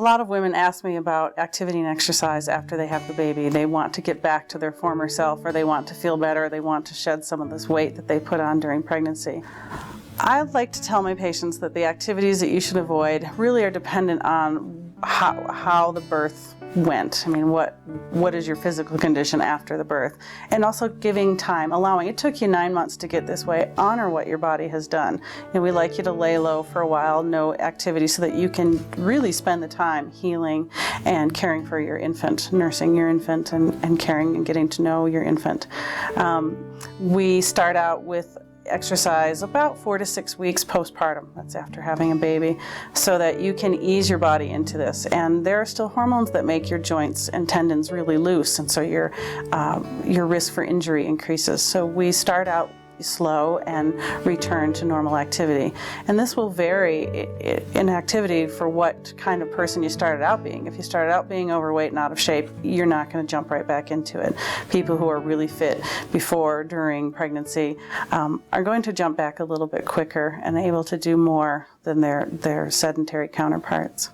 A lot of women ask me about activity and exercise after they have the baby. They want to get back to their former self, or they want to feel better, they want to shed some of this weight that they put on during pregnancy. I like to tell my patients that the activities that you should avoid really are dependent on how the birth went. I mean, what is your physical condition after the birth? And also giving time, allowing. It took you 9 months to get this way. Honor what your body has done. And we like you to lay low for a while, no activity, so that you can really spend the time healing and caring for your infant, nursing your infant and caring and getting to know your infant. We start out with exercise about 4 to 6 weeks postpartum, that's after having a baby, so that you can ease your body into this. And there are still hormones that make your joints and tendons really loose, and so your risk for injury increases. So we start out slow and return to normal activity. And this will vary in activity for what kind of person you started out being. If you started out being overweight and out of shape, you're not going to jump right back into it. People who are really fit before, during pregnancy are going to jump back a little bit quicker and able to do more than their sedentary counterparts.